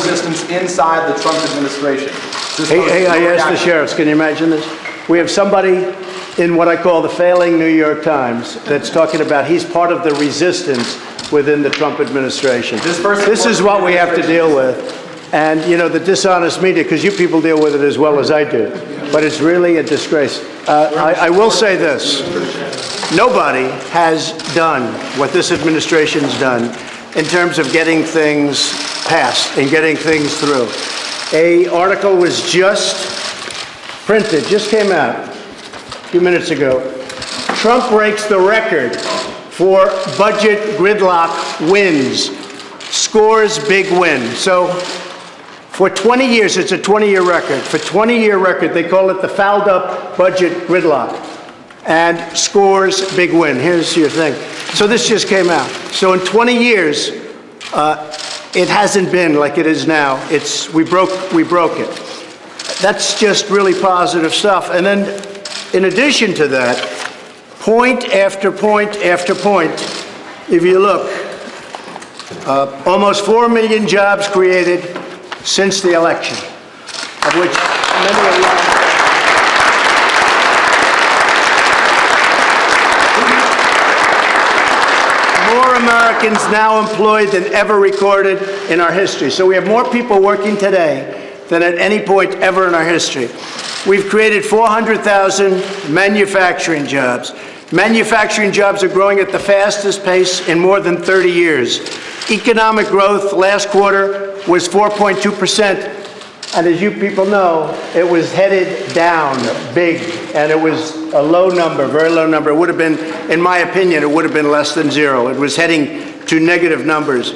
resistance inside the Trump administration. Hey, I asked the sheriffs, can you imagine this? We have somebody in what I call the failing New York Times that's talking about he's part of the resistance within the Trump administration. This is what we have to deal with. And, you know, the dishonest media, because you people deal with it as well as I do. But it's really a disgrace. I will say this. Nobody has done what this administration's done in terms of getting things passed and getting things through. An article was just printed, just came out a few minutes ago. Trump breaks the record for budget gridlock wins, scores big win. So for 20 years, it's a 20-year record. For 20-year record, they call it the fouled up budget gridlock, and scores big win. Here's your thing. So this just came out. So in 20 years, it hasn't been like it is now. We broke it. That's just really positive stuff. And then, in addition to that, point after point after point, if you look, almost 4 million jobs created since the election, of which many are young. More Americans now employed than ever recorded in our history. So we have more people working today than at any point ever in our history. We've created 400,000 manufacturing jobs. Manufacturing jobs are growing at the fastest pace in more than 30 years. Economic growth last quarter was 4.2%. And as you people know, it was headed down big, and it was a low number, very low number. It would have been, in my opinion, it would have been less than zero. It was heading to negative numbers.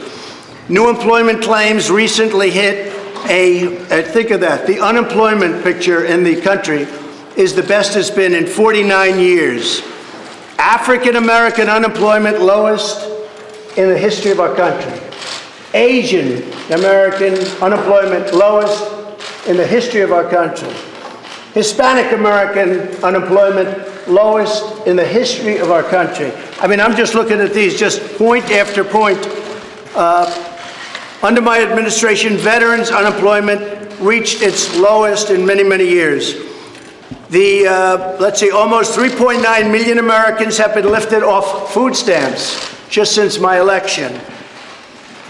New employment claims recently hit think of that, the unemployment picture in the country is the best it's been in 49 years. African American unemployment lowest in the history of our country. Asian American unemployment lowest in the history of our country. Hispanic American unemployment lowest in the history of our country. I mean, I'm just looking at these, just point after point. Under my administration, veterans' unemployment reached its lowest in many, many years. Let's see, almost 3.9 million Americans have been lifted off food stamps just since my election.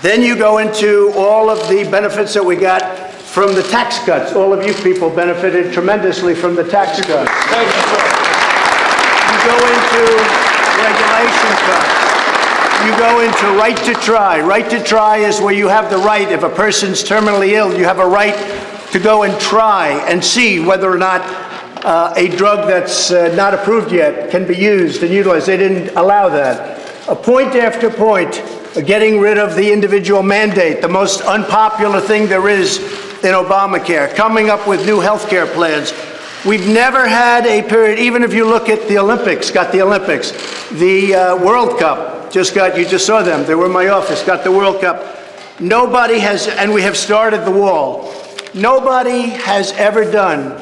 Then you go into all of the benefits that we got from the tax cuts. All of you people benefited tremendously from the tax cuts. Thank you, sir. You go into regulation cuts. You go into right to try. Right to try is where you have the right, if a person's terminally ill, you have a right to go and try and see whether or not a drug that's not approved yet can be used and utilized. They didn't allow that. Point after point, getting rid of the individual mandate, the most unpopular thing there is in Obamacare, coming up with new health care plans. We've never had a period, even if you look at the Olympics, the World Cup, you just saw them, they were in my office, got the World Cup. Nobody has, and we have started the wall. Nobody has ever done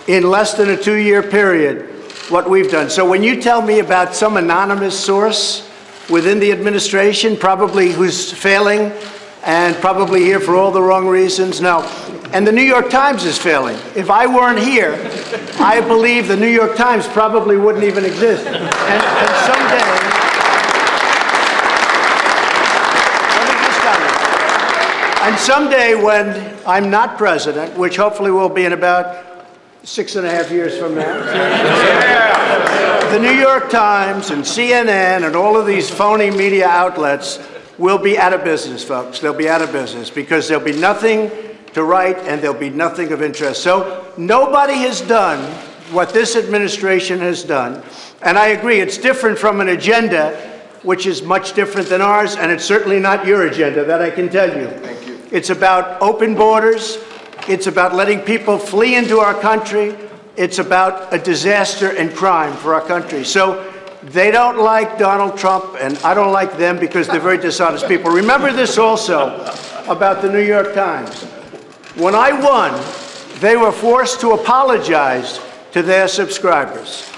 in less than a 2-year period what we've done. So when you tell me about some anonymous source within the administration, probably who's failing and probably here for all the wrong reasons, no. And the New York Times is failing. If I weren't here, I believe the New York Times probably wouldn't even exist. And someday, and someday when I'm not president, which hopefully will be in about 6.5 years from now, the New York Times and CNN and all of these phony media outlets will be out of business, folks. They'll be out of business because there'll be nothing to write and there'll be nothing of interest. So nobody has done what this administration has done. And I agree, it's different from an agenda, which is much different than ours, and it's certainly not your agenda, that I can tell you. Thank you. It's about open borders. It's about letting people flee into our country. It's about a disaster and crime for our country. So they don't like Donald Trump, and I don't like them because they're very dishonest people. Remember this also about the New York Times. When I won, they were forced to apologize to their subscribers.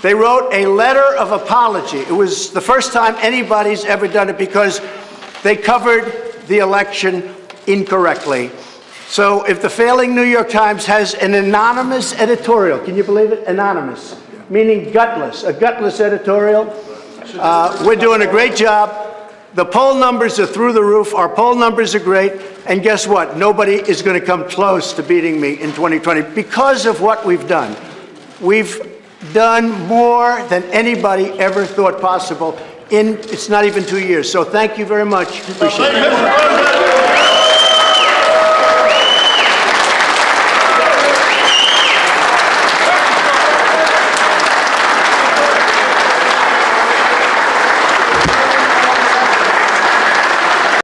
They wrote a letter of apology. It was the first time anybody's ever done it because they covered the election incorrectly. So if the failing New York Times has an anonymous editorial, can you believe it? Anonymous, meaning gutless, a gutless editorial. We're doing a great job. The poll numbers are through the roof. Our poll numbers are great. And guess what? Nobody is going to come close to beating me in 2020 because of what we've done. We've done more than anybody ever thought possible in, it's not even 2 years. So thank you very much. Appreciate it.